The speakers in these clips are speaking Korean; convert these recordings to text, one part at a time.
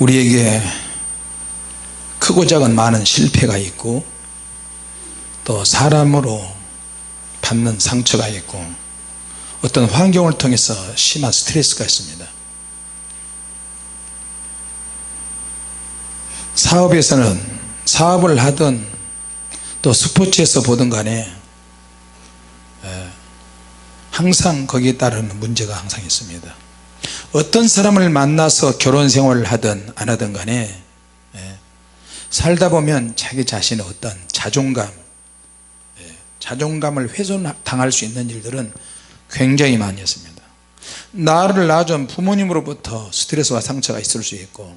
우리에게 크고 작은 많은 실패가 있고 또 사람으로 받는 상처가 있고 어떤 환경을 통해서 심한 스트레스가 있습니다. 사업에서는 사업을 하든 또 스포츠에서 보든 간에 항상 거기에 따르는 문제가 항상 있습니다. 어떤 사람을 만나서 결혼 생활을 하든 안 하든 간에 살다 보면 자기 자신의 어떤 자존감을 훼손당할 수 있는 일들은 굉장히 많이 있습니다. 나를 낳아준 부모님으로부터 스트레스와 상처가 있을 수 있고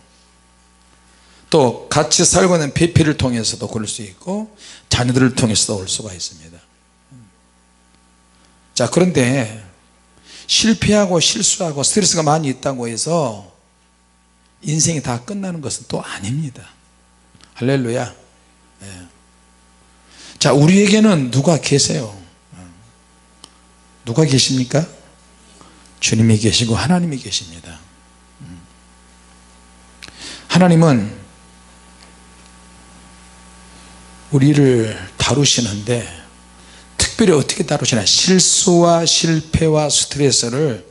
또 같이 살고 있는 배필을 통해서도 그럴 수 있고 자녀들을 통해서도 올 수가 있습니다. 자, 그런데 실패하고 실수하고 스트레스가 많이 있다고 해서 인생이 다 끝나는 것은 또 아닙니다. 할렐루야. 자, 우리에게는 누가 계세요? 누가 계십니까? 주님이 계시고 하나님이 계십니다. 하나님은 우리를 다루시는데 특별히 어떻게 다루시나, 실수와 실패와 스트레스를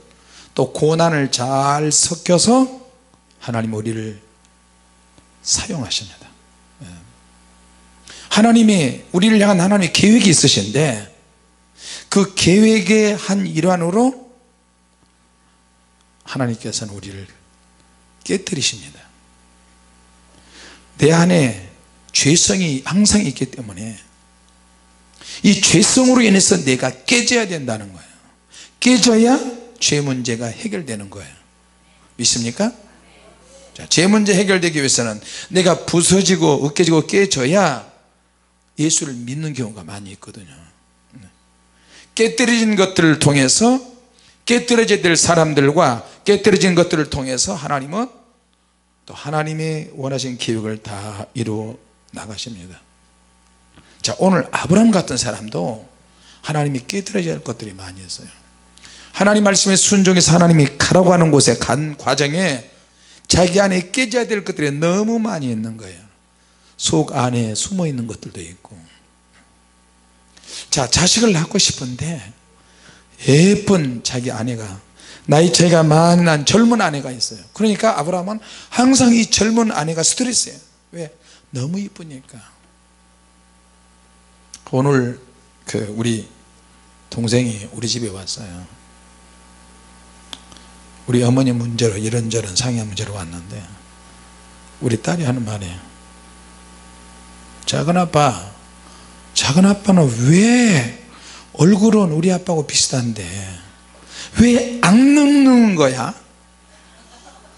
또 고난을 잘 섞여서 하나님 우리를 사용하십니다. 하나님이 우리를 향한 하나님의 계획이 있으신데 그 계획의 한 일환으로 하나님께서는 우리를 깨뜨리십니다. 내 안에 죄성이 항상 있기 때문에 이 죄성으로 인해서 내가 깨져야 된다는 거예요. 깨져야 죄 문제가 해결되는 거예요. 믿습니까? 자, 죄 문제 해결되기 위해서는 내가 부서지고 으깨지고 깨져야 예수를 믿는 경우가 많이 있거든요. 깨뜨려진 것들을 통해서 깨뜨려져야 될 사람들과 깨뜨려진 것들을 통해서 하나님은 또 하나님의 원하신 계획을 다 이루어 나가십니다. 자, 오늘 아브라함 같은 사람도 하나님이 깨뜨려져야 할 것들이 많이 있어요. 하나님 말씀에 순종해서 하나님이 가라고 하는 곳에 간 과정에 자기 안에 깨져야 될 것들이 너무 많이 있는 거예요. 속 안에 숨어 있는 것들도 있고. 자, 자식을 낳고 싶은데 예쁜 자기 아내가, 나이 차이가 많이 난 젊은 아내가 있어요. 그러니까 아브라함은 항상 이 젊은 아내가 스트레스예요. 왜? 너무 이쁘니까. 오늘 우리 동생이 우리 집에 왔어요. 우리 어머니 문제로 이런저런 상해 문제로 왔는데 우리 딸이 하는 말이에요. 작은 아빠는 왜 얼굴은 우리 아빠하고 비슷한데 왜 안 늙는 거야?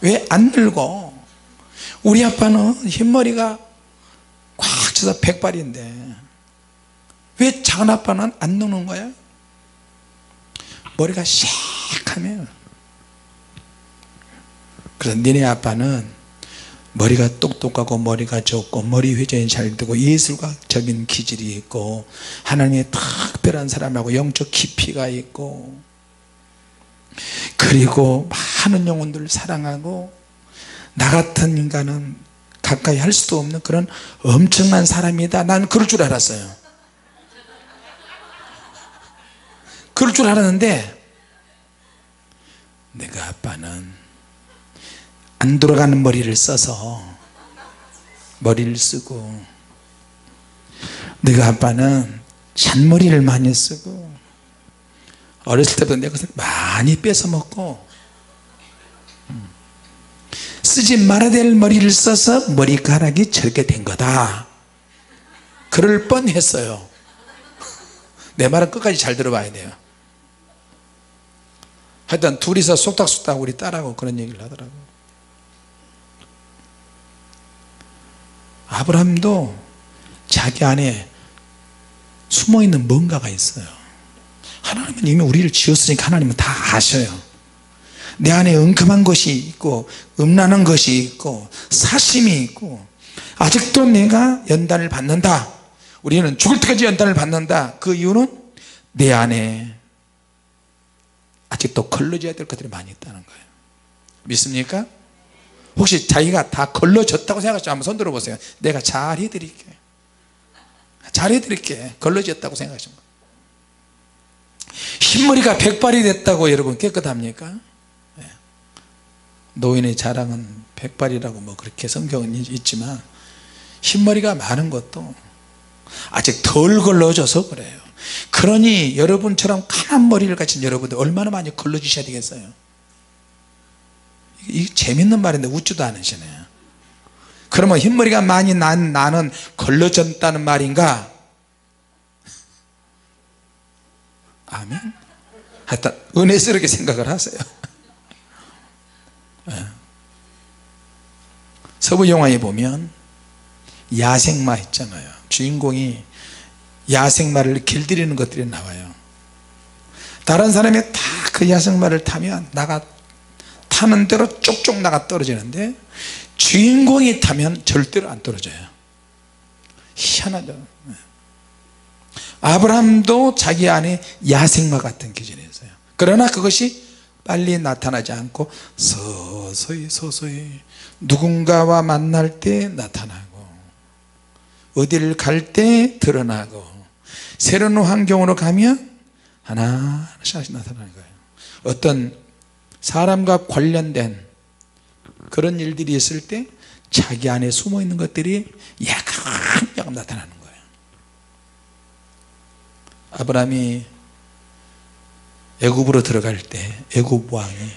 왜 안 늙어? 우리 아빠는 흰머리가 꽉 차서 백발인데 왜 작은 아빠는 안 늙는 거야? 머리가 샥하면. 그래서 니네 아빠는 머리가 똑똑하고 머리가 좋고 머리 회전이 잘 되고 예술가적인 기질이 있고 하나님의 특별한 사람하고 영적 깊이가 있고 그리고 많은 영혼들을 사랑하고 나 같은 인간은 가까이 할 수도 없는 그런 엄청난 사람이다. 난 그럴 줄 알았어요. 그럴 줄 알았는데 내가 아빠는 안 돌아가는 머리를 써서 머리를 쓰고 내가 아빠는 잔머리를 많이 쓰고 어렸을 때부터 내가 그것을 많이 뺏어 먹고 쓰지 말아야 될 머리를 써서 머리카락이 저렇게 된 거다. 그럴 뻔했어요. 내 말은 끝까지 잘 들어봐야 돼요. 하여튼 둘이서 속닥속닥 우리 딸하고 그런 얘기를 하더라고요. 아브라함도 자기 안에 숨어있는 뭔가가 있어요. 하나님은 이미 우리를 지었으니까 하나님은 다 아셔요. 내 안에 엉큼한 것이 있고 음란한 것이 있고 사심이 있고 아직도 내가 연단을 받는다. 우리는 죽을 때까지 연단을 받는다. 그 이유는 내 안에 아직도 걸러져야 될 것들이 많이 있다는 거예요. 믿습니까? 혹시 자기가 다 걸러졌다고 생각하시면 한번 손 들어보세요. 내가 잘 해드릴게, 잘 해드릴게. 걸러졌다고 생각하시면. 흰머리가 백발이 됐다고 여러분 깨끗합니까? 노인의 자랑은 백발이라고 뭐 그렇게 성경은 있지만 흰머리가 많은 것도 아직 덜 걸러져서 그래요. 그러니 여러분처럼 까만 머리를 가진 여러분들 얼마나 많이 걸러주셔야 되겠어요. 이 재밌는 말인데 웃지도 않으시네요. 그러면 흰머리가 많이 난 나는 걸러졌다는 말인가? 아멘. 하여튼 은혜스럽게 생각을 하세요. 서부 영화에 보면 야생마 있잖아요. 주인공이 야생마를 길들이는 것들이 나와요. 다른 사람이 다 그 야생마를 타면 나가 타는 대로 쪽쪽 나가 떨어지는데 주인공이 타면 절대로 안 떨어져요. 희한하죠. 아브라함도 자기 안에 야생마 같은 기질이 있어요. 그러나 그것이 빨리 나타나지 않고 서서히 서서히 누군가와 만날 때 나타나고 어디를 갈 때 드러나고 새로운 환경으로 가면 하나씩 나타나는 거예요. 어떤 사람과 관련된 그런 일들이 있을 때 자기 안에 숨어 있는 것들이 야금야금 나타나는 거예요. 아브라함이 애굽으로 들어갈 때 애굽 왕이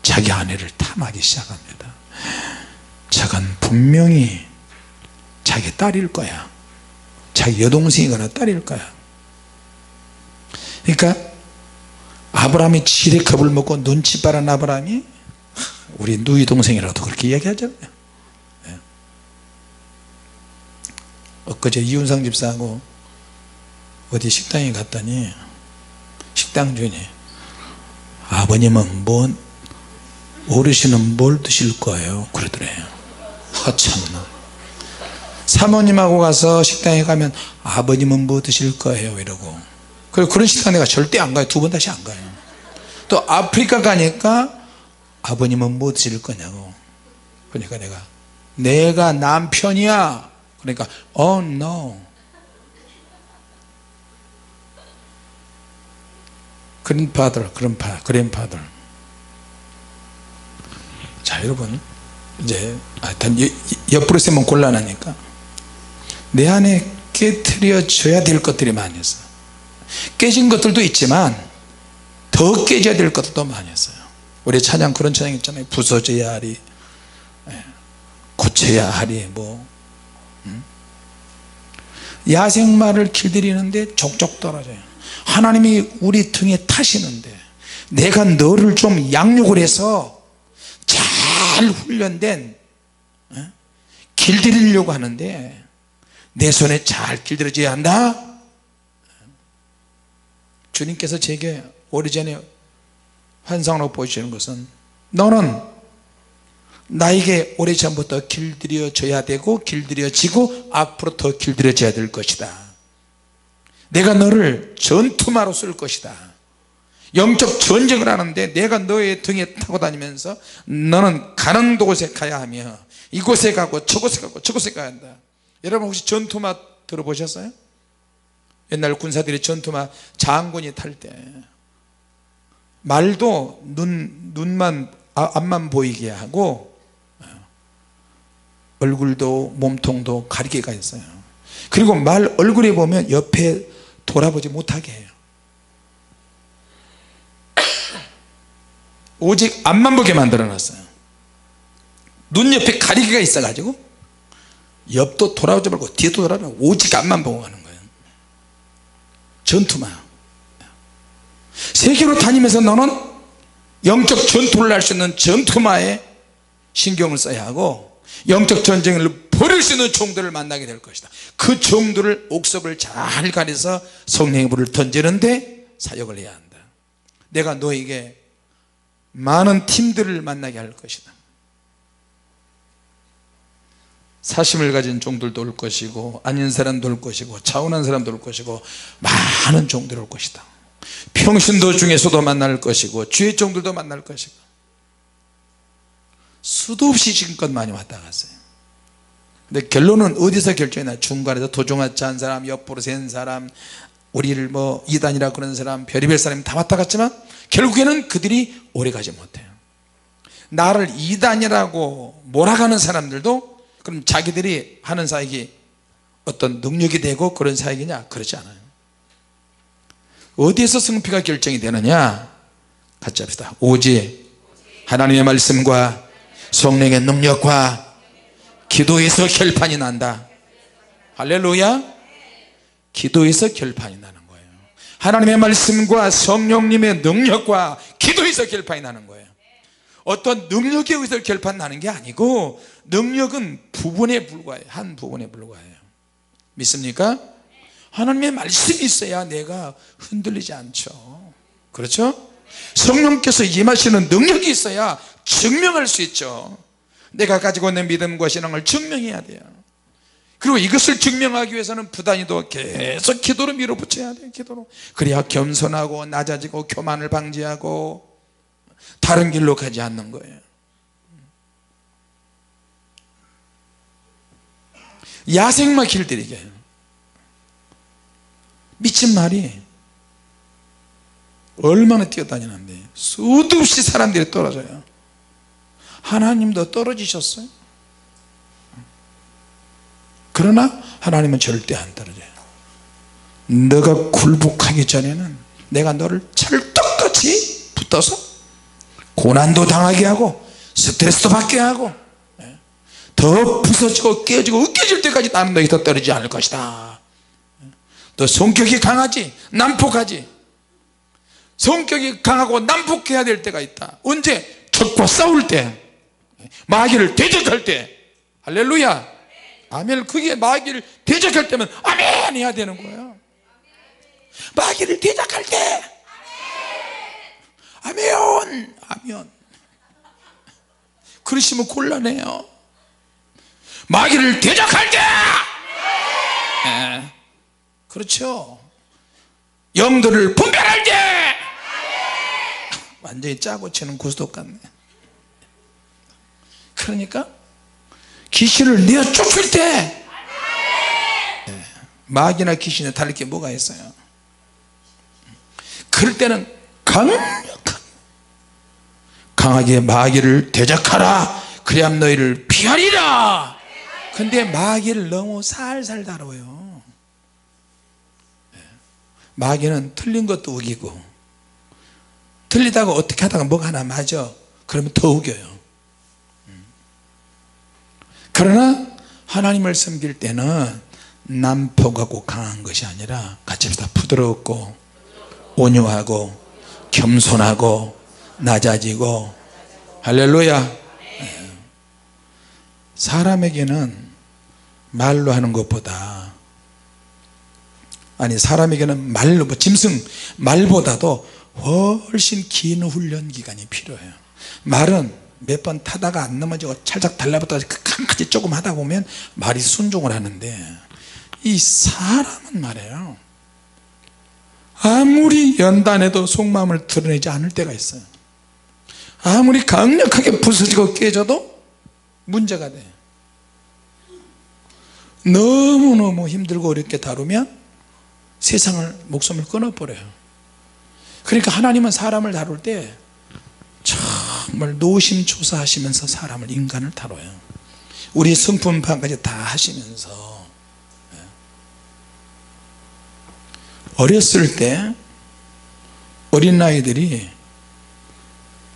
자기 아내를 탐하기 시작합니다. 저건 분명히 자기 딸일 거야, 자기 여동생이거나 딸일 거야. 그러니까 아브라함이 지레 겁을 먹고 눈치 빠른 아브라함이 우리 누이 동생이라도 그렇게 이야기하잖아요. 엊그제 이윤상 집사하고 어디 식당에 갔더니 식당 주인이 아버님은 뭐 어르신은 뭘 드실 거예요? 그러더래요. 참나. 사모님하고 가서 식당에 가면 아버님은 뭐 드실 거예요? 이러고. 그리고 그런 식당 내가 절대 안 가요. 두 번 다시 안 가요. 또 아프리카 가니까 아버님은 뭐 드실 거냐고. 그러니까 내가 남편이야. 그러니까 oh no. grandfather. 자 여러분, 이제 하여튼 옆으로 세면 곤란하니까 내 안에 깨트려져야 될 것들이 많이 있어요. 깨진 것들도 있지만 더 깨져야 될 것들도 많이 있어요. 우리 찬양 그런 찬양 있잖아요. 부서져야 하리, 고쳐야 하리, 뭐 야생마를 길들이는데 족족 떨어져요. 하나님이 우리 등에 타시는데 내가 너를 좀 양육을 해서 잘 훈련된 길들이려고 하는데 내 손에 잘 길들여져야 한다. 주님께서 제게 오래전에 환상으로 보여주시는 것은 너는 나에게 오래전부터 길들여져야 되고 길들여지고 앞으로 더 길들여져야 될 것이다. 내가 너를 전투마로 쓸 것이다. 영적 전쟁을 하는데 내가 너의 등에 타고 다니면서 너는 가는 곳에 가야 하며 이곳에 가고 저곳에 가고 저곳에 가야 한다. 여러분 혹시 전투마 들어보셨어요? 옛날 군사들이 전투마 장군이 탈 때 말도 눈만 앞만 보이게 하고 얼굴도 몸통도 가리게 가 있어요. 그리고 말 얼굴에 보면 옆에 돌아보지 못하게 해요. 오직 앞만 보게 만들어 놨어요. 눈 옆에 가리개가 있어 가지고 옆도 돌아보지 말고 뒤도 돌아보고 오직 앞만 보고 가는 거예요. 전투마. 세계로 다니면서 너는 영적 전투를 할 수 있는 전투마에 신경을 써야 하고 영적 전쟁을 벌일 수 있는 종들을 만나게 될 것이다. 그 종들을 옥석을 잘 가려서 성령의 불을 던지는데 사역을 해야 한다. 내가 너에게 많은 팀들을 만나게 할 것이다. 사심을 가진 종들도 올 것이고 아닌 사람도 올 것이고 차원한 사람도 올 것이고 많은 종들이 올 것이다. 평신도 중에서도 만날 것이고 주의 종들도 만날 것이고 수도 없이 지금껏 많이 왔다 갔어요. 근데 결론은 어디서 결정이나 중간에서 도중하지 않은 사람, 옆으로 센 사람, 우리를 뭐 이단이라 그런 사람, 별의별 사람이 다 왔다 갔지만 결국에는 그들이 오래가지 못해요. 나를 이단이라고 몰아가는 사람들도 그럼 자기들이 하는 사역이 어떤 능력이 되고 그런 사역이냐? 그렇지 않아요. 어디에서 승패가 결정이 되느냐? 같이 합시다. 오직 하나님의 말씀과 성령의 능력과 기도에서 결판이 난다. 할렐루야. 기도에서 결판이 나는 거예요. 하나님의 말씀과 성령님의 능력과 기도에서 결판이 나는 거예요. 어떤 능력에 의해서 결판 나는 게 아니고 능력은 부분에 불과해요. 한 부분에 불과해요. 믿습니까? 하나님의 말씀이 있어야 내가 흔들리지 않죠. 그렇죠? 성령께서 임하시는 능력이 있어야 증명할 수 있죠. 내가 가지고 있는 믿음과 신앙을 증명해야 돼요. 그리고 이것을 증명하기 위해서는 부단히도 계속 기도로 밀어붙여야 돼요. 기도로. 그래야 겸손하고 낮아지고 교만을 방지하고 다른 길로 가지 않는 거예요. 야생마 길들이게 미친 말이 얼마나 뛰어다니는데 수도 없이 사람들이 떨어져요. 하나님도 떨어지셨어요. 그러나 하나님은 절대 안 떨어져요. 너가 굴복하기 전에는 내가 너를 찰떡같이 붙어서 고난도 당하게 하고 스트레스도 받게 하고 더 부서지고 깨지고 으깨질 때까지 나는 너희서 떨어지지 않을 것이다. 너 성격이 강하지 난폭하지. 성격이 강하고 난폭해야 될 때가 있다. 언제? 적과 싸울 때, 마귀를 대적할 때. 할렐루야. 아멘. 그게 마귀를 대적할 때면 아멘 해야 되는 거예요. 마귀를 대적할 때 아멘 아멘. 그러시면 곤란해요. 마귀를 대적할 때 그렇죠. 영들을 분별할 때 완전히 짜고 치는 구스톱 같네. 그러니까 귀신을 내어 쫓을 때 마귀나 귀신에 다를 게 뭐가 있어요? 그럴 때는 강하게 마귀를 대적하라. 그래야 너희를 피하리라. 근데 마귀를 너무 살살 다뤄요. 마귀는 틀린 것도 우기고 틀리다가 어떻게 하다가 뭐가 하나 맞아 그러면 더 우겨요. 그러나 하나님을 섬길 때는 난폭하고 강한 것이 아니라 같이 합시다. 부드럽고 온유하고 겸손하고 낮아지고. 할렐루야. 사람에게는 말로 하는 것보다 사람에게는 말로 짐승 말보다도 훨씬 긴 훈련 기간이 필요해요. 말은 몇 번 타다가 안 넘어지고 찰싹 달라붙어서 칸까지 조금 하다 보면 말이 순종을 하는데 이 사람은 말이에요. 아무리 연단해도 속마음을 드러내지 않을 때가 있어요. 아무리 강력하게 부서지고 깨져도 문제가 돼. 너무너무 힘들고 어렵게 다루면 세상을 목숨을 끊어버려요. 그러니까 하나님은 사람을 다룰 때 정말 노심초사하시면서 사람을 인간을 다뤄요. 우리 성품판까지 다 하시면서. 어렸을 때 어린 아이들이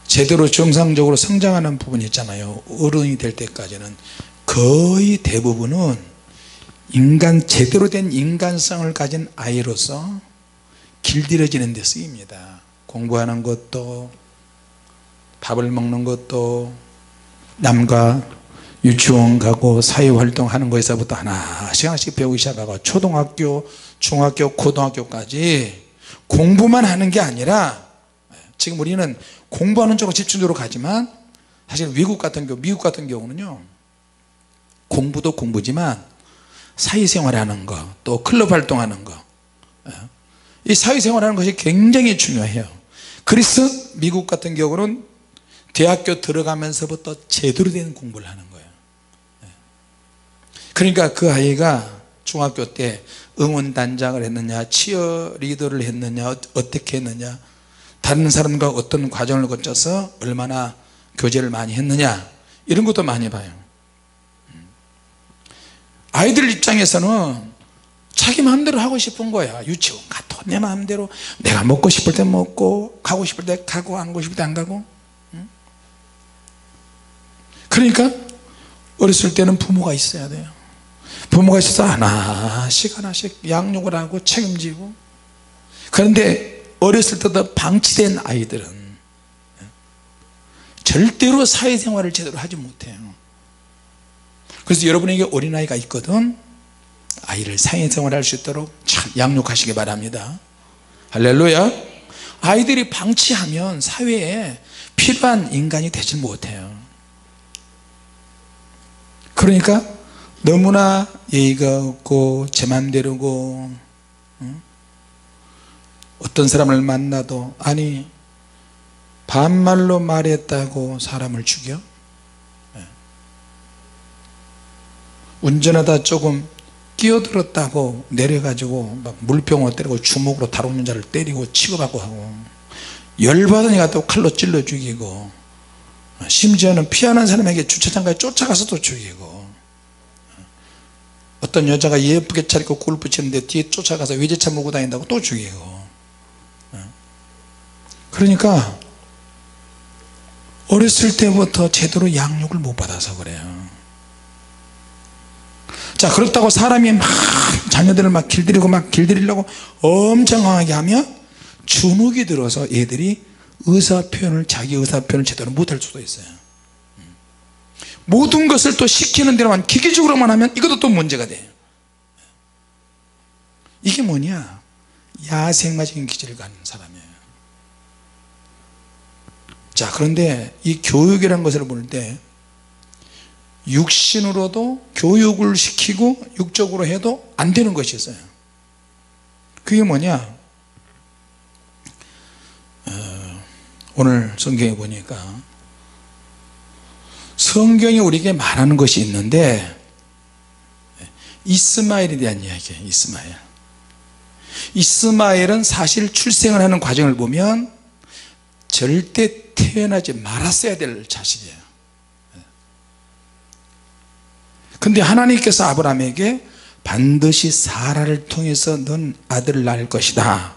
제대로 정상적으로 성장하는 부분이 있잖아요. 어른이 될 때까지는 거의 대부분은 제대로 된 인간성을 가진 아이로서 길들여지는 데 쓰입니다. 공부하는 것도 밥을 먹는 것도 남과 유치원 가고 사회활동하는 거에서부터 하나씩 배우기 시작하고 초등학교, 중학교, 고등학교까지 공부만 하는 게 아니라 지금 우리는 공부하는 쪽으로 집중적으로 가지만 사실 미국 같은 경우는요 공부도 공부지만 사회생활하는 거 또 클럽 활동하는 거 이 사회생활하는 것이 굉장히 중요해요. 그래서 미국 같은 경우는 대학교 들어가면서부터 제대로 된 공부를 하는 거예요. 그러니까 그 아이가 중학교 때 응원단장을 했느냐, 치어리더를 했느냐, 어떻게 했느냐, 다른 사람과 어떤 과정을 거쳐서 얼마나 교제를 많이 했느냐, 이런 것도 많이 봐요. 아이들 입장에서는 자기 마음대로 하고 싶은 거야. 유치원 가도 내 마음대로, 내가 먹고 싶을 때 먹고, 가고 싶을 때 가고, 안 가고 싶을 때 안 가고. 그러니까 어렸을 때는 부모가 있어야 돼요. 부모가 있어서 하나씩 하나씩 양육을 하고 책임지고. 그런데 어렸을 때부터 방치된 아이들은 절대로 사회생활을 제대로 하지 못해요. 그래서 여러분에게 어린아이가 있거든, 아이를 사회생활을 할 수 있도록 잘 양육하시기 바랍니다. 할렐루야. 아이들이 방치하면 사회에 필요한 인간이 되지 못해요. 그러니까 너무나 예의가 없고 제 맘대로고, 어떤 사람을 만나도, 아니 반말로 말했다고 사람을 죽여? 운전하다 조금 끼어들었다고 내려가지고 막 물병으로 때리고 주먹으로 다루는 자를 때리고 치고받고 하고, 열받으니까 또 칼로 찔러 죽이고, 심지어는 피하는 사람에게 주차장까지 쫓아가서도 죽이고, 어떤 여자가 예쁘게 차리고 골프 치는데 뒤에 쫓아가서 외제차 몰고 다닌다고 또 죽이고. 그러니까 어렸을 때부터 제대로 양육을 못 받아서 그래요. 자, 그렇다고 사람이 막 자녀들을 막 길들이려고 엄청 강하게 하면 주눅이 들어서 애들이 자기 의사표현을 제대로 못할 수도 있어요. 모든 것을 또 시키는 대로만 기계적으로만 하면 이것도 또 문제가 돼요. 이게 뭐냐, 야생마적인 기질을 가진 사람이에요. 자, 그런데 이 교육이라는 것을 볼 때 육신으로도 교육을 시키고 육적으로 해도 안 되는 것이 있어요. 그게 뭐냐, 오늘 성경에 보니까 성경이 우리에게 말하는 것이 있는데, 이스마엘에 대한 이야기예요. 이스마엘은 사실 출생을 하는 과정을 보면 절대 태어나지 말았어야 될 자식이에요. 근데 하나님께서 아브라함에게 반드시 사라를 통해서 넌 아들을 낳을 것이다,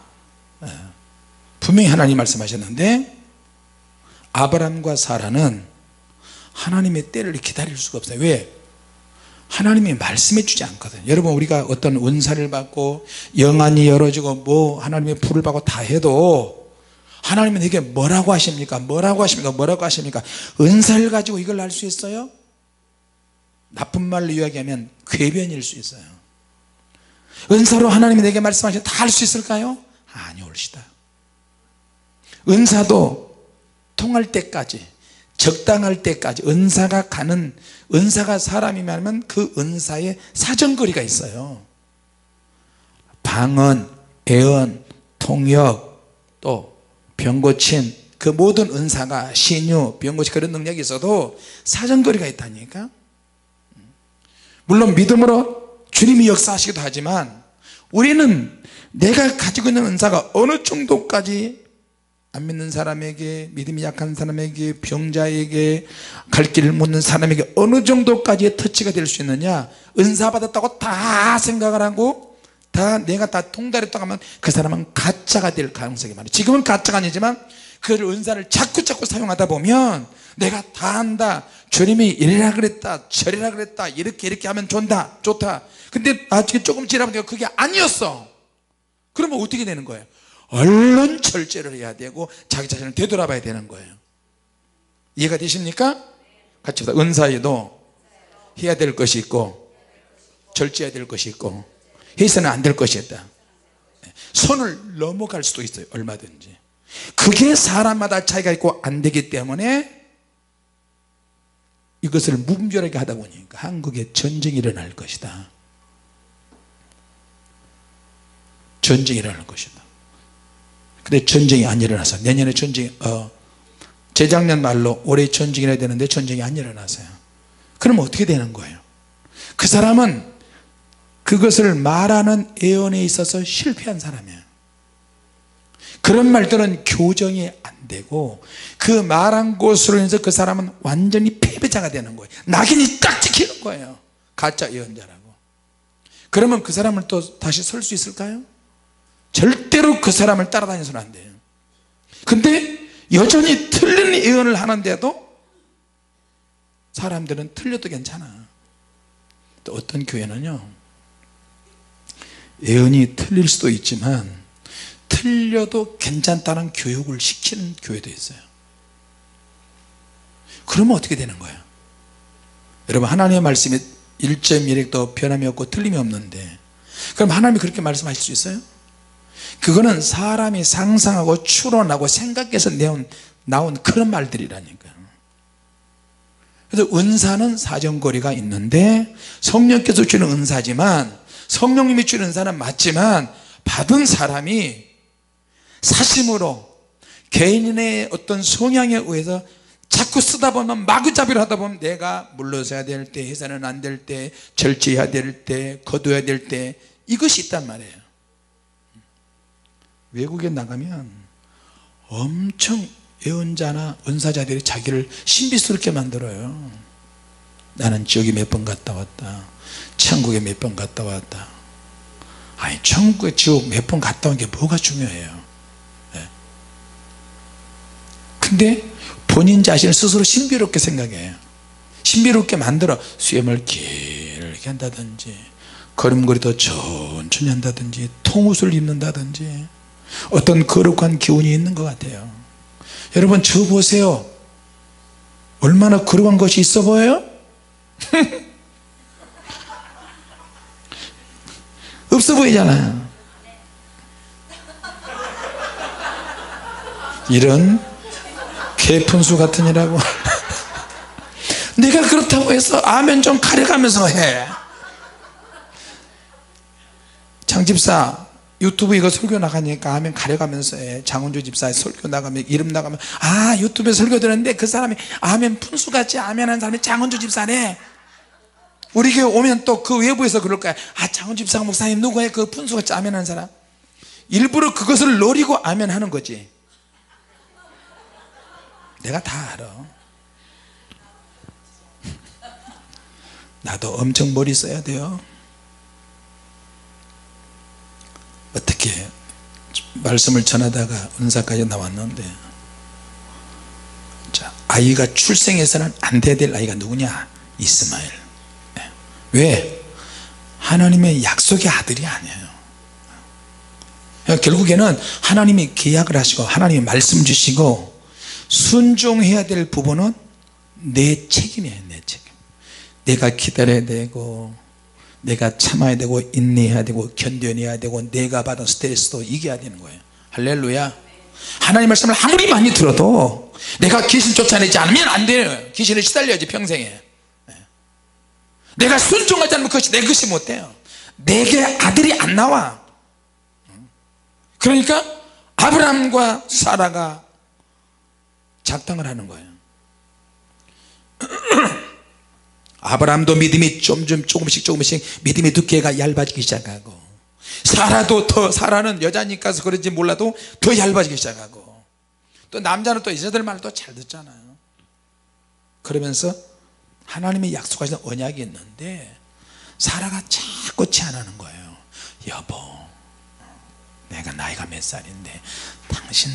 분명히 하나님 말씀하셨는데, 아브라함과 사라는 하나님의 때를 기다릴 수가 없어요. 왜? 하나님이 말씀해 주지 않거든요. 여러분, 우리가 어떤 은사를 받고 영안이 열어지고 뭐 하나님의 불을 받고 다 해도 하나님은 내게 뭐라고 하십니까? 은사를 가지고 이걸 알 수 있어요? 나쁜 말로 이야기하면 궤변일 수 있어요. 은사로 하나님이 내게 말씀하셔서 다 할 수 있을까요? 아니, 옳시다. 은사도 통할 때까지, 적당할 때까지, 은사가 사람이면 그 은사에 사정거리가 있어요. 방언, 애언, 통역, 또 병고침, 그 모든 은사가 신유, 병고침 그런 능력이 있어도 사정거리가 있다니까. 물론 믿음으로 주님이 역사하시기도 하지만 우리는 내가 가지고 있는 은사가 어느 정도까지 안 믿는 사람에게, 믿음이 약한 사람에게, 병자에게, 갈 길을 묻는 사람에게 어느 정도까지의 터치가 될 수 있느냐. 은사 받았다고 다 생각을 하고 내가 다 통달했다고 하면 그 사람은 가짜가 될 가능성이 많아요. 지금은 가짜가 아니지만 그 은사를 자꾸 사용하다 보면 내가 다 한다, 주님이 이래라 그랬다, 저래라 그랬다, 이렇게 하면 좋다. 근데 나중에 조금 지나보니까 그게 아니었어. 그러면 어떻게 되는 거예요? 얼른 절제를 해야 되고 자기 자신을 되돌아봐야 되는 거예요. 이해가 되십니까? 같이 합시다. 은사에도 해야 될 것이 있고 절제해야 될 것이 있고 해서는 안 될 것이 있다. 선을 넘어갈 수도 있어요. 얼마든지. 그게 사람마다 차이가 있고 안 되기 때문에 이것을 무분별하게 하다 보니까 한국에 전쟁이 일어날 것이다. 전쟁이 일어날 것이다. 근데 전쟁이 안 일어나서 내년에 전쟁이 재작년 말로 올해 전쟁이 일어나야 되는데 전쟁이 안 일어나서요. 그러면 어떻게 되는 거예요? 그 사람은 그것을 말하는 예언에 있어서 실패한 사람이에요. 그런 말들은 교정이 안 되고 그 말한 것으로 인해서 그 사람은 완전히 패배자가 되는 거예요. 낙인이 딱 찍히는 거예요. 가짜 예언자라고. 그러면 그 사람을 또 다시 설 수 있을까요? 절대로 그 사람을 따라다녀서는 안 돼요. 근데 여전히 틀린 예언을 하는데도 사람들은 틀려도 괜찮아. 또 어떤 교회는요, 예언이 틀릴 수도 있지만 틀려도 괜찮다는 교육을 시키는 교회도 있어요. 그러면 어떻게 되는 거예요? 여러분, 하나님의 말씀이 1.1획도 변함이 없고 틀림이 없는데 그럼 하나님이 그렇게 말씀하실 수 있어요? 그거는 사람이 상상하고 추론하고 생각해서 나온 그런 말들이라니까요. 그래서 은사는 사정거리가 있는데 성령께서 주는 은사지만, 성령님이 주는 은사는 맞지만 받은 사람이 사심으로 개인의 어떤 성향에 의해서 자꾸 쓰다 보면 마구잡이를 하다 보면 내가 물러서야 될 때, 해서는 안 될 때, 절제해야 될 때, 거둬야 될 때, 이것이 있단 말이에요. 외국에 나가면 엄청 예언자나 은사자들이 자기를 신비스럽게 만들어요. 나는 지옥에 몇 번 갔다 왔다, 천국에 몇 번 갔다 왔다. 아니, 천국에 지옥 몇 번 갔다 온 게 뭐가 중요해요? 네. 근데 본인 자신을 스스로 신비롭게 생각해요. 신비롭게 만들어 수염을 길게 한다든지, 걸음걸이도 천천히 한다든지, 통옷을 입는다든지, 어떤 거룩한 기운이 있는 것 같아요. 여러분, 저 보세요. 얼마나 거룩한 것이 있어 보여요? 없어 보이잖아요. 이런 개푼수 같은 이라고. 내가 그렇다고 해서 아멘 좀 가려가면서 해. 장집사 유튜브 이거 설교 나가니까 아멘 가려가면서 해. 장원주 집사의 설교 나가면, 이름 나가면, 아, 유튜브에 설교 들었는데 그 사람이 아멘 푼수같이 아멘 하는 사람이 장원주 집사네. 우리 교회 오면 또 그 외부에서 그럴 거야. 아, 장원주 집사 목사님 누구예요? 그 푼수같이 아멘 하는 사람. 일부러 그것을 노리고 아멘 하는 거지. 내가 다 알아. 나도 엄청 머리 써야 돼요. 어떻게 말씀을 전하다가 은사까지 나왔는데, 자, 아이가 출생해서는 안 돼야 될 아이가 누구냐? 이스마엘. 네. 왜? 하나님의 약속의 아들이 아니에요. 결국에는 하나님이 계약을 하시고 하나님이 말씀 주시고 순종해야 될 부분은 내 책임이에요. 내 책임. 내가 기다려야 되고, 내가 참아야 되고, 인내해야 되고, 견뎌내야 되고, 내가 받은 스트레스도 이겨야 되는 거예요. 할렐루야. 하나님 말씀을 아무리 많이 들어도 내가 귀신 쫓아내지 않으면 안 돼요. 귀신을 시달려야지 평생에. 내가 순종하지 않으면 그것이 내 것이 못 돼요. 내게 아들이 안 나와. 그러니까 아브라함과 사라가 작당을 하는 거예요. 아브라함도 믿음이 조금씩 믿음의 두께가 얇아지기 시작하고, 사라는 여자니까 그런지 몰라도 더 얇아지기 시작하고, 또 남자는 또 여자들 말을 또 잘 듣잖아요. 그러면서 하나님이 약속하신 언약이 있는데 사라가 자꾸 제안하는 거예요. 여보, 내가 나이가 몇 살인데 당신,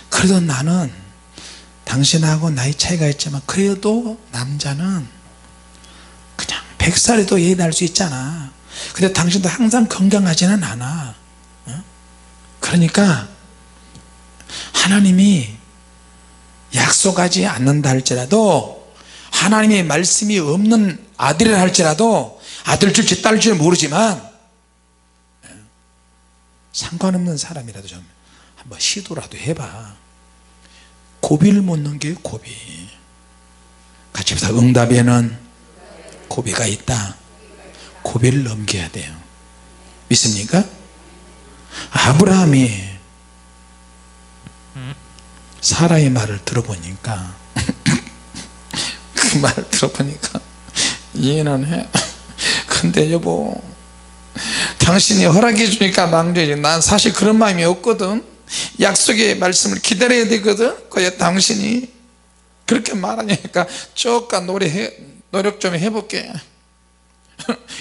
그래도 나는 당신하고 나이 차이가 있지만 그래도 남자는 그냥 100살에도 애 낳을 수 있잖아. 근데 당신도 항상 건강하지는 않아. 그러니까 하나님이 약속하지 않는다 할지라도, 하나님의 말씀이 없는 아들이라 할지라도, 아들 줄지 딸 줄지 모르지만 상관없는 사람이라도 좀 한번 시도라도 해봐. 고비를 못 넘겨요. 고비. 같이 해서 응답에는 고비가 있다. 고비를 넘겨야 돼요. 믿습니까? 아브라함이 사라의 말을 들어보니까 그 말을 들어보니까 이해는 해. 근데 여보, 당신이 허락해 주니까 망정이지, 난 사실 그런 마음이 없거든. 약속의 말씀을 기다려야 되거든. 그래 당신이 그렇게 말하니까 조금 노력 좀 해볼게.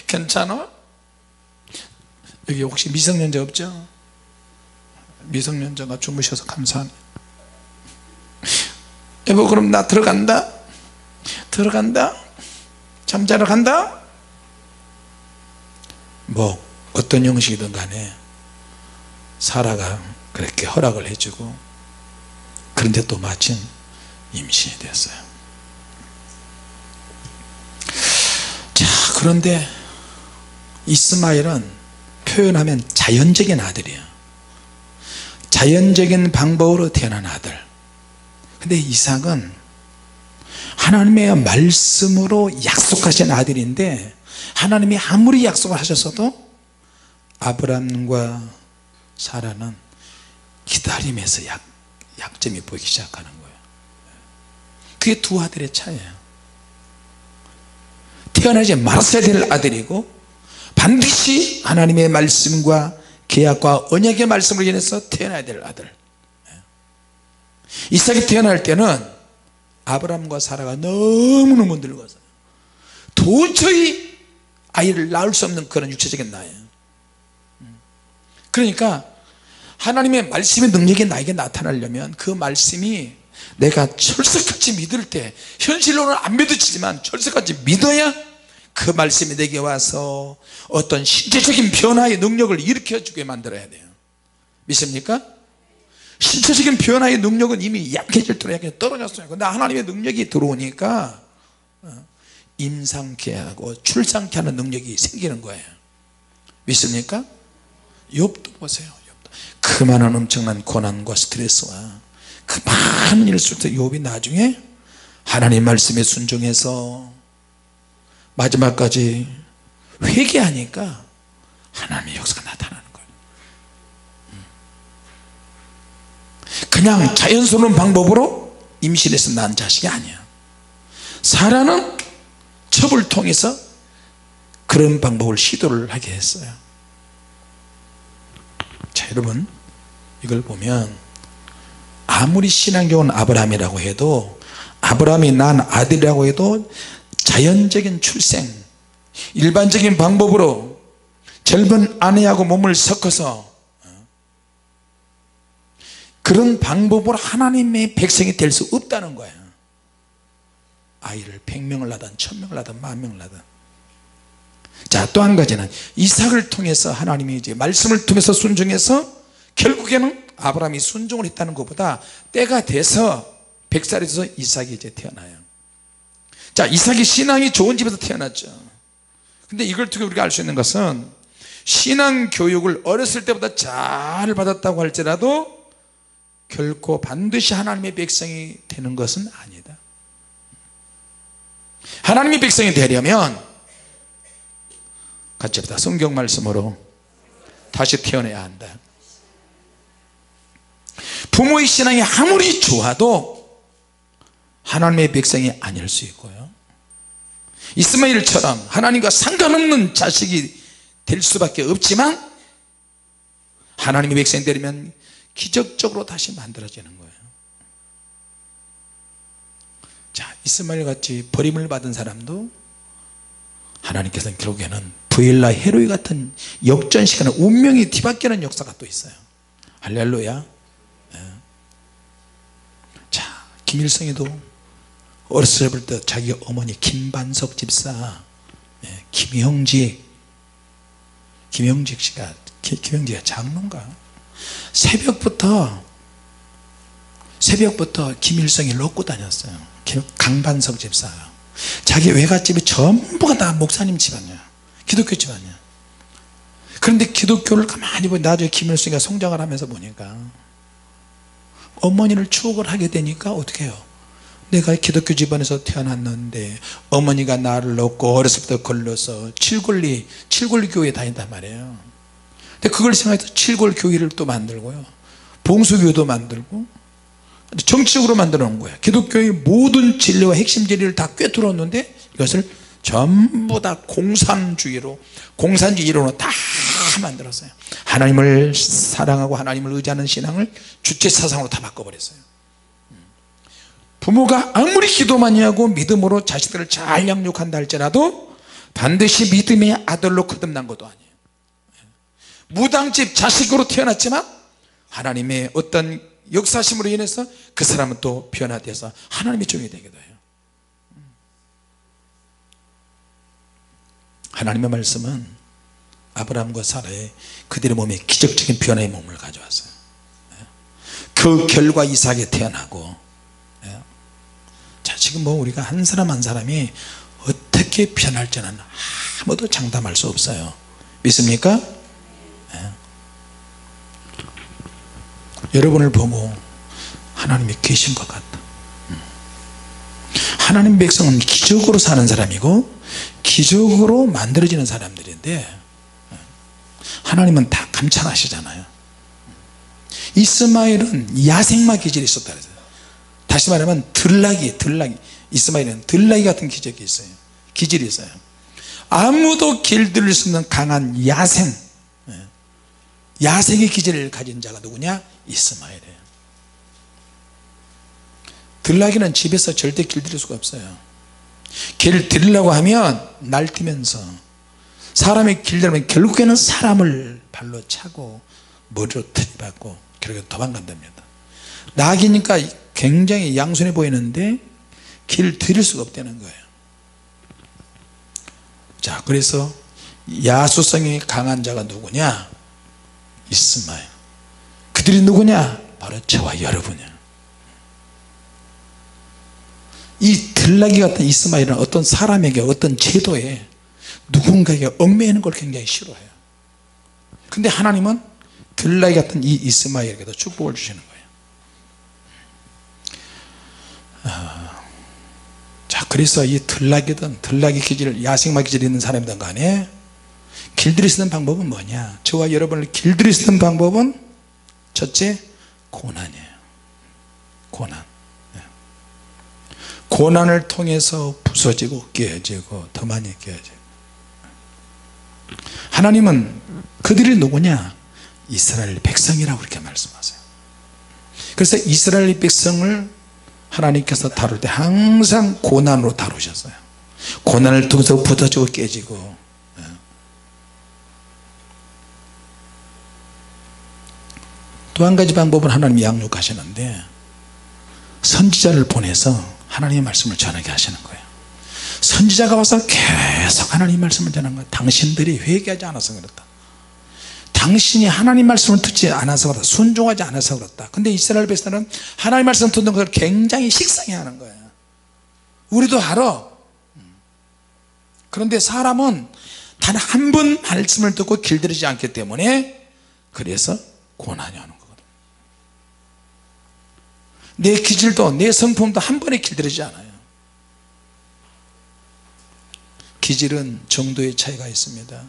괜찮아? 여기 혹시 미성년자 없죠? 미성년자가 주무셔서 감사하네. 여보, 그럼 나 들어간다. 잠자러 간다. 뭐 어떤 형식이든 간에 사라가 그렇게 허락을 해주고, 그런데 또 마침 임신이 됐어요. 자, 그런데 이스마엘은 표현하면 자연적인 아들이에요. 자연적인 방법으로 태어난 아들. 근데 이삭은 하나님의 말씀으로 약속하신 아들인데, 하나님이 아무리 약속을 하셨어도 아브람과 사라는 기다림에서 약점이 보이기 시작하는 거예요. 그게 두 아들의 차이예요. 태어나지 말았어야 될 아들이고, 반드시 하나님의 말씀과 계약과 언약의 말씀을 인해서 태어나야 될 아들. 이삭이 태어날 때는 아브람과 사라가 너무너무 늙어서 도저히 아이를 낳을 수 없는 그런 육체적인 나이에요. 그러니까 하나님의 말씀의 능력이 나에게 나타나려면 그 말씀이 내가 철석같이 믿을 때, 현실로는 안 믿어지지만 철석같이 믿어야 그 말씀이 내게 와서 어떤 신체적인 변화의 능력을 일으켜주게 만들어야 돼요. 믿습니까? 신체적인 변화의 능력은 이미 약해질 대로 약해 떨어졌어요. 근데 하나님의 능력이 들어오니까 임상케 하고 출산케 하는 능력이 생기는 거예요. 믿습니까? 욥도 보세요. 그 많은 엄청난 고난과 스트레스와 그 많은 일을 쓸 때 욥이 나중에 하나님 말씀에 순종해서 마지막까지 회개하니까 하나님의 역사가 나타나는 거예요. 그냥 자연스러운 방법으로 임신해서 낳은 자식이 아니야. 사라는 첩을 통해서 그런 방법을 시도를 하게 했어요. 자, 여러분, 이걸 보면 아무리 신앙적인 아브라함이라고 해도, 아브라함이 낳은 아들이라고 해도 자연적인 출생, 일반적인 방법으로 젊은 아내하고 몸을 섞어서 그런 방법으로 하나님의 백성이 될 수 없다는 거예요. 아이를 100명을 낳든 1000명을 낳든 10,000명을 낳든. 자, 또 한 가지는 이삭을 통해서 하나님이 이제 말씀을 통해서 순종해서 결국에는 아브라함이 순종을 했다는 것보다 때가 돼서 100살이 돼서 이삭이 이제 태어나요. 자, 이삭이 신앙이 좋은 집에서 태어났죠. 근데 이걸 통해 우리가 알 수 있는 것은, 신앙 교육을 어렸을 때보다 잘 받았다고 할지라도 결코 반드시 하나님의 백성이 되는 것은 아니다. 하나님의 백성이 되려면 같이 합시다. 성경 말씀으로 다시 태어나야 한다. 부모의 신앙이 아무리 좋아도 하나님의 백성이 아닐 수 있고요, 이스마엘처럼 하나님과 상관없는 자식이 될 수밖에 없지만 하나님의 백성이 되려면 기적적으로 다시 만들어지는 거예요. 자, 이스마엘 같이 버림을 받은 사람도 하나님께서는 결국에는 부엘라 헤로이 같은 역전시키는 운명이 뒤바뀌는 역사가 또 있어요. 할렐루야. 자, 김일성이도 어렸을 때부터 자기 어머니 김반석 집사, 김형직 씨가, 김형직이 장로인가, 새벽부터 김일성이 놓고 다녔어요. 강반석 집사. 자기 외갓집이 전부가 다 목사님 집안이야. 기독교 집안이야. 그런데 기독교를 가만히 보니 나중에 김일성이가 성장을 하면서 보니까 어머니를 추억을 하게 되니까 어떻게 해요? 내가 기독교 집안에서 태어났는데 어머니가 나를 놓고 어렸을 때 걸러서 칠골리 교회에 다닌단 말이에요. 근데 그걸 생각해서 칠골 교회를 또 만들고요, 봉수교회도 만들고, 정치적으로 만들어 놓은 거예요. 기독교의 모든 진리와 핵심 진리를 다 꿰뚫었는데 이것을 전부 다 공산주의로, 공산주의 이론으로 다 만들었어요. 하나님을 사랑하고 하나님을 의지하는 신앙을 주체사상으로 다 바꿔버렸어요. 부모가 아무리 기도 많이 하고 믿음으로 자식들을 잘 양육한다 할지라도 반드시 믿음의 아들로 거듭난 것도 아니에요. 무당집 자식으로 태어났지만 하나님의 어떤 역사심으로 인해서 그 사람은 또 변화돼서 하나님의 종이 되기도 해요. 하나님의 말씀은 아브라함과 사라의 그들의 몸에 기적적인 변화의 몸을 가져왔어요. 그 결과 이삭이 태어나고, 자, 지금 뭐 우리가 한 사람 한 사람이 어떻게 변할지는 아무도 장담할 수 없어요. 믿습니까? 여러분을 보고 하나님이 계신 것 같다. 하나님 백성은 기적으로 사는 사람이고 기적으로 만들어지는 사람들인데 하나님은 다 감찰하시잖아요. 이스마엘은 야생마 기질이 있었다 그랬어요. 다시 말하면 들나기, 이스마엘은 들나기 같은 기적이 있어요. 기질이 있어요. 아무도 길들일 수 없는 강한 야생의 기질을 가진 자가 누구냐? 이스마엘이에요. 들나기는 집에서 절대 길들일 수가 없어요. 길 들으려고 하면 날뛰면서, 사람이 길들면 결국에는 사람을 발로 차고 머리로 들이받고 결국에 도망간답니다. 낙이니까 굉장히 양손해 보이는데 길 들일 수가 없다는 거예요. 자, 그래서 야수성이 강한 자가 누구냐? 이스마엘. 그들이 누구냐? 바로 저와 여러분이야. 이 들나기 같은 이스마엘은 어떤 사람에게, 어떤 제도에 누군가에게 얽매이는 걸 굉장히 싫어해요. 근데 하나님은 들나기 같은 이 이스마엘에게도 축복을 주시는 거예요. 자, 그래서 이 들나기든 들나기 기질, 야생마 기질이 있는 사람이든 간에 길들일 수 있는 방법은 뭐냐? 저와 여러분을 길들일 수 있는 방법은 첫째, 고난이에요. 고난. 고난을 통해서 부서지고 깨어지고 더 많이 깨어지고. 하나님은 그들이 누구냐? 이스라엘 백성이라고 그렇게 말씀하세요. 그래서 이스라엘 백성을 하나님께서 다룰 때 항상 고난으로 다루셨어요. 고난을 통해서 부서지고 깨지고. 또 한 가지 방법은 하나님이 양육하시는데 선지자를 보내서 하나님의 말씀을 전하게 하시는 거예요. 선지자가 와서 계속 하나님의 말씀을 전하는 거예요. 당신들이 회개하지 않아서 그렇다. 당신이 하나님 말씀을 듣지 않아서 그렇다. 순종하지 않아서 그렇다. 근데 이스라엘 백성은 하나님 말씀 듣는 것을 굉장히 식상해하는 거예요. 우리도 알아. 그런데 사람은 단 한 번 말씀을 듣고 길들이지 않기 때문에 그래서 고난이 오는 거거든. 내 기질도 내 성품도 한 번에 길들이지 않아요. 기질은 정도의 차이가 있습니다.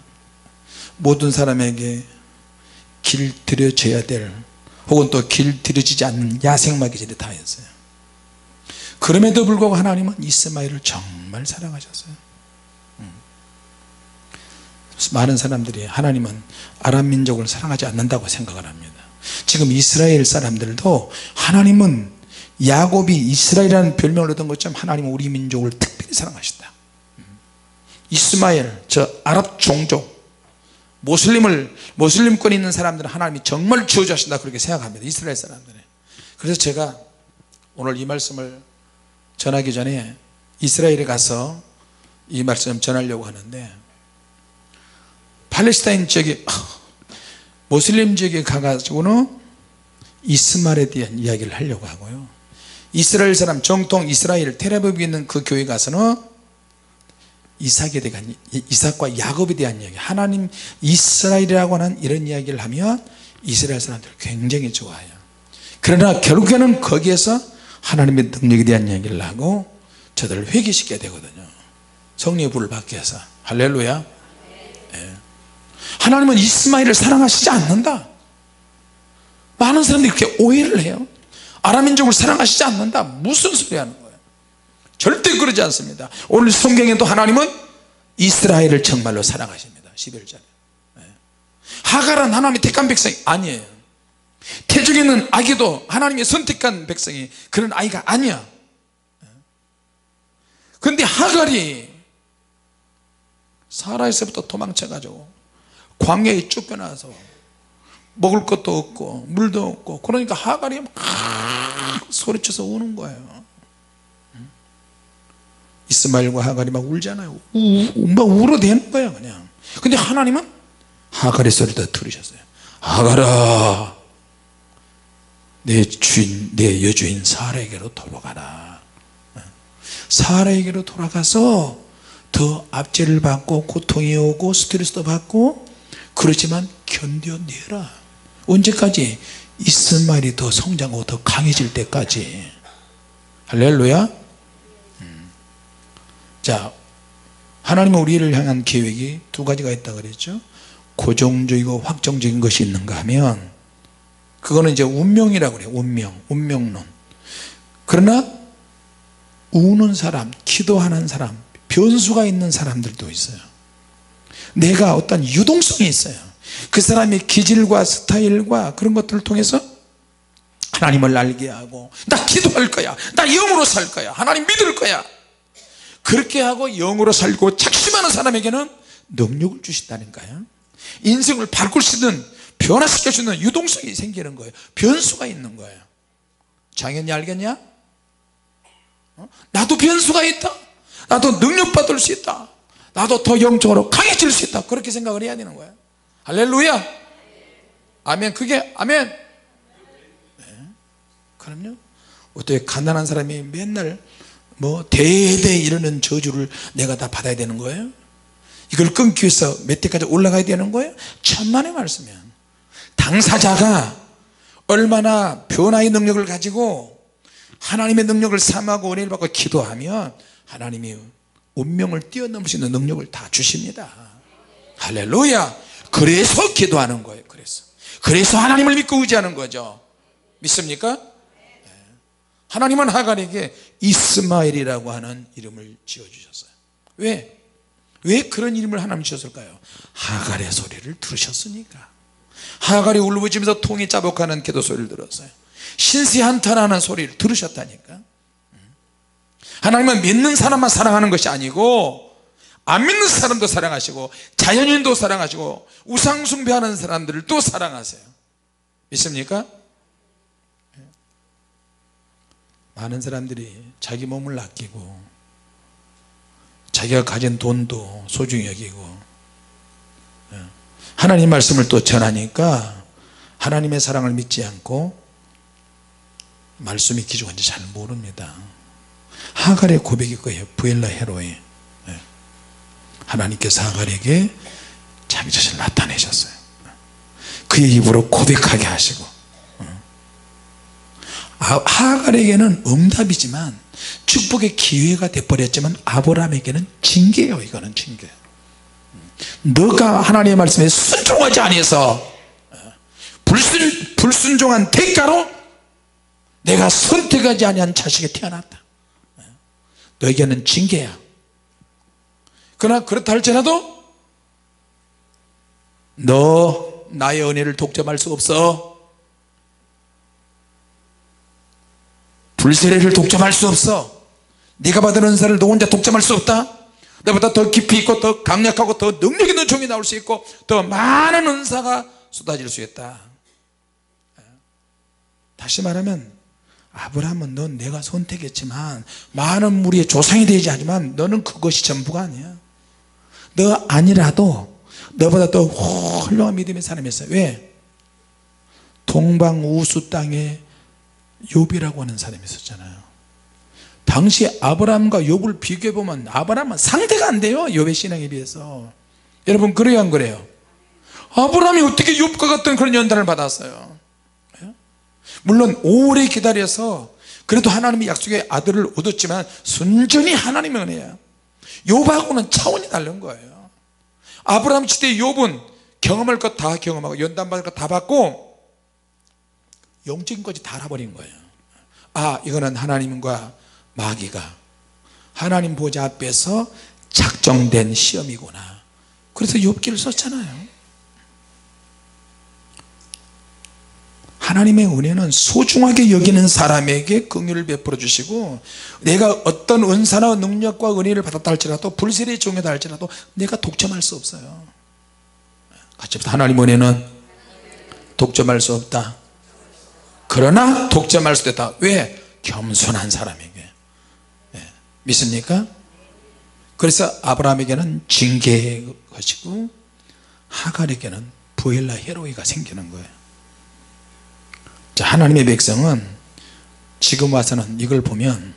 모든 사람에게 길들여져야 될, 혹은 또 길들여지지 않는 야생마 기질이 다 있어요. 그럼에도 불구하고 하나님은 이스마엘을 정말 사랑하셨어요. 많은 사람들이 하나님은 아람 민족을 사랑하지 않는다고 생각을 합니다. 지금 이스라엘 사람들도 하나님은 야곱이 이스라엘이라는 별명을 얻은 것처럼 하나님은 우리 민족을 특별히 사랑하신다. 이스마엘, 저 아랍 종족, 모슬림권에 있는 사람들은 하나님이 정말 지어주신다 그렇게 생각합니다. 이스라엘 사람들은. 그래서 제가 오늘 이 말씀을 전하기 전에 이스라엘에 가서 이 말씀 전하려고 하는데, 팔레스타인 지역에 모슬림 지역에 가가지고는 이스마엘에 대한 이야기를 하려고 하고요, 이스라엘 사람 정통 이스라엘 텔아비브에 있는 그 교회 가서는 이삭과 야곱에 대한 이야기, 하나님 이스라엘이라고 하는 이런 이야기를 하면 이스라엘 사람들 굉장히 좋아해요. 그러나 결국에는 거기에서 하나님의 능력에 대한 이야기를 하고 저들을 회개시켜야 되거든요. 성령의 불을 받게 해서. 할렐루야. 네. 하나님은 이스마엘을 사랑하시지 않는다. 많은 사람들이 그렇게 오해를 해요. 아람 민족을 사랑하시지 않는다, 무슨 소리 하는 거예요? 절대 그러지 않습니다. 오늘 성경에도 하나님은 이스라엘을 정말로 사랑하십니다. 11절에 하갈은 하나님의 택한 백성이 아니에요. 태중에 있는 아기도 하나님의 선택한 백성이 그런 아이가 아니야. 그런데 하갈이 사라에서부터 도망쳐가지고 광야에 쫓겨나서 먹을 것도 없고 물도 없고, 그러니까 하갈이 막 소리쳐서 우는 거예요. 이스마엘과 하갈이 막 울잖아요. 막 울어대는 거예요 그냥. 근데 하나님은 하갈의 소리를 들으셨어요. 하갈아, 내 주인, 내 여주인 사라에게로 돌아가라. 사라에게로 돌아가서 더 압제를 받고 고통이 오고 스트레스도 받고 그렇지만 견뎌내라. 언제까지? 이스마엘이 더 성장하고 더 강해질 때까지. 할렐루야. 자, 하나님은 우리를 향한 계획이 두 가지가 있다고 그랬죠. 고정적이고 확정적인 것이 있는가 하면 그거는 이제 운명이라고 그래요. 운명론. 그러나 우는 사람, 기도하는 사람, 변수가 있는 사람들도 있어요. 내가 어떤 유동성이 있어요. 그 사람의 기질과 스타일과 그런 것들을 통해서 하나님을 알게 하고, 나 기도할 거야, 나 영으로 살 거야, 하나님 믿을 거야, 그렇게 하고 영으로 살고 작심하는 사람에게는 능력을 주신다니까요. 인생을 바꿀 수 있는, 변화시킬 수 있는 유동성이 생기는 거예요. 변수가 있는 거예요. 장현이 알겠냐? 나도 변수가 있다, 나도 능력받을 수 있다, 나도 더 영적으로 강해질 수 있다, 그렇게 생각을 해야 되는 거예요. 할렐루야. 아멘. 그게 아멘. 네. 그럼요. 어떻게 가난한 사람이 맨날 뭐 대대 이러는 저주를 내가 다 받아야 되는 거예요? 이걸 끊기 위해서 몇 대까지 올라가야 되는 거예요? 천만의 말씀이야. 당사자가 얼마나 변화의 능력을 가지고 하나님의 능력을 삼하고 은혜를 받고 기도하면 하나님이 운명을 뛰어넘을 수 있는 능력을 다 주십니다. 할렐루야. 그래서 기도하는 거예요. 그래서 하나님을 믿고 의지하는 거죠. 믿습니까? 하나님은 하갈에게 이스마엘이라고 하는 이름을 지어주셨어요. 왜 그런 이름을 하나님 주셨을까요? 하갈의 소리를 들으셨으니까. 하갈이 울부짖으면서 통이 자복하는 기도 소리를 들었어요. 신세한탄하는 소리를 들으셨다니까. 하나님은 믿는 사람만 사랑하는 것이 아니고 안 믿는 사람도 사랑하시고 자연인도 사랑하시고 우상 숭배하는 사람들을 또 사랑하세요. 믿습니까? 많은 사람들이 자기 몸을 아끼고 자기가 가진 돈도 소중히 여기고 하나님 말씀을 또 전하니까 하나님의 사랑을 믿지 않고 말씀이 기준인지 잘 모릅니다. 하갈의 고백이 거예요. 부엘라 헤로이. 하나님께서 하갈에게 자기 자신을 나타내셨어요. 그의 입으로 고백하게 하시고, 하갈에게는 응답이지만 축복의 기회가 돼버렸지만 아브라함에게는 징계예요. 이거는 징계. 너가 하나님의 말씀에 순종하지 아니해서 불순종한 대가로 내가 선택하지 아니한 자식이 태어났다. 너에게는 징계야. 그러나 그렇다 할지라도 너 나의 은혜를 독점할 수 없어. 불세례를 독점할 수 없어. 네가 받은 은사를 너 혼자 독점할 수 없다. 너보다 더 깊이 있고 더 강력하고 더 능력 있는 종이 나올 수 있고 더 많은 은사가 쏟아질 수 있다. 다시 말하면 아브라함은 넌 내가 선택했지만 많은 무리의 조상이 되지 않지만 너는 그것이 전부가 아니야. 너 아니라도 너보다 더 훌륭한 믿음의 사람이 있어요. 왜? 동방우수 땅에 욥이라고 하는 사람이 있었잖아요. 당시 아브라함과 욥을 비교해보면 아브라함은 상대가 안 돼요. 욥의 신앙에 비해서. 여러분 그래요 안 그래요? 아브라함이 어떻게 욥과 같은 그런 연단을 받았어요? 물론 오래 기다려서 그래도 하나님의 약속의 아들을 얻었지만 순전히 하나님의 은혜야. 욥하고는 차원이 다른 거예요. 아브라함 시대의 욥은 경험할 것 다 경험하고 연단받을 것 다 받고 영적인 것이 다 알아버린 거예요. 아, 이거는 하나님과 마귀가 하나님 보좌 앞에서 작정된 시험이구나. 그래서 욥기를 썼잖아요. 하나님의 은혜는 소중하게 여기는 사람에게 긍휼을 베풀어 주시고, 내가 어떤 은사나 능력과 은혜를 받았다 할지라도, 불세례 종이다 할지라도 내가 독점할 수 없어요. 같이 합시다. 하나님 은혜는 독점할 수 없다. 그러나 독점할 수 있다. 왜? 겸손한 사람에게. 믿습니까? 그래서 아브라함에게는 징계의 것이고 하갈에게는 부엘라 헤로이가 생기는 거예요. 자, 하나님의 백성은 지금 와서는 이걸 보면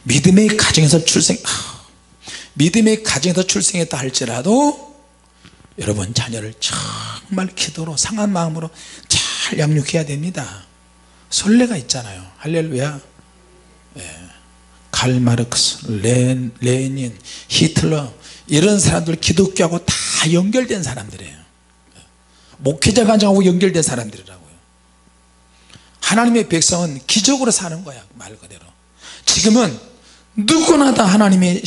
믿음의 가정에서 출생했다 할지라도 여러분 자녀를 정말 기도로 상한 마음으로 잘 양육해야 됩니다. 선례가 있잖아요. 할렐루야. 칼 마르크스, 레닌, 히틀러, 이런 사람들 기독교하고 다 연결된 사람들이에요. 목회자 가정하고 연결된 사람들이라고요. 하나님의 백성은 기적으로 사는 거야, 말 그대로. 지금은 누구나 다 하나님의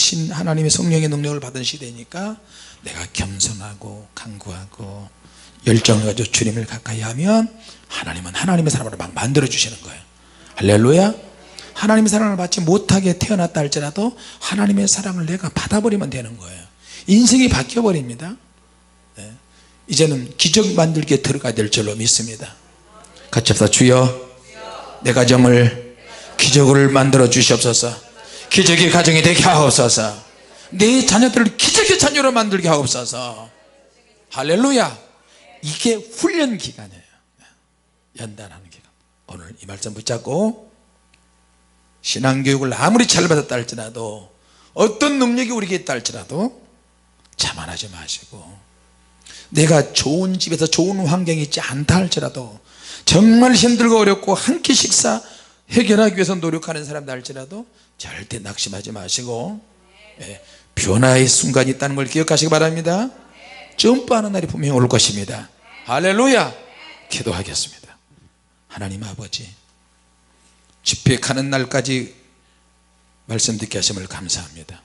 성령의 능력을 받은 시대니까 내가 겸손하고 간구하고 열정을 가지고 주님을 가까이 하면 하나님은 하나님의 사람으로 막 만들어 주시는 거예요. 할렐루야. 하나님의 사랑을 받지 못하게 태어났다 할지라도 하나님의 사랑을 내가 받아버리면 되는 거예요. 인생이 바뀌어 버립니다. 이제는 기적 만들기에 들어가야 될 줄로 믿습니다. 같이 합시다. 주여, 내 가정을 기적을 만들어 주시옵소서. 기적의 가정이 되게 하옵소서. 내 자녀들을 기적의 자녀로 만들게 하옵소서. 할렐루야. 이게 훈련 기간이에요. 연단하는 기간. 오늘 이 말씀 붙잡고 신앙교육을 아무리 잘 받았다 할지라도, 어떤 능력이 우리에게 있다 할지라도 자만하지 마시고, 내가 좋은 집에서 좋은 환경이 있지 않다 할지라도, 정말 힘들고 어렵고 한 끼 식사 해결하기 위해서 노력하는 사람들 할지라도 절대 낙심하지 마시고, 변화의 순간이 있다는 걸 기억하시기 바랍니다. 점프하는 날이 분명히 올 것입니다. 할렐루야. 기도하겠습니다. 하나님 아버지, 집회 가는 날까지 말씀 듣게 하심을 감사합니다.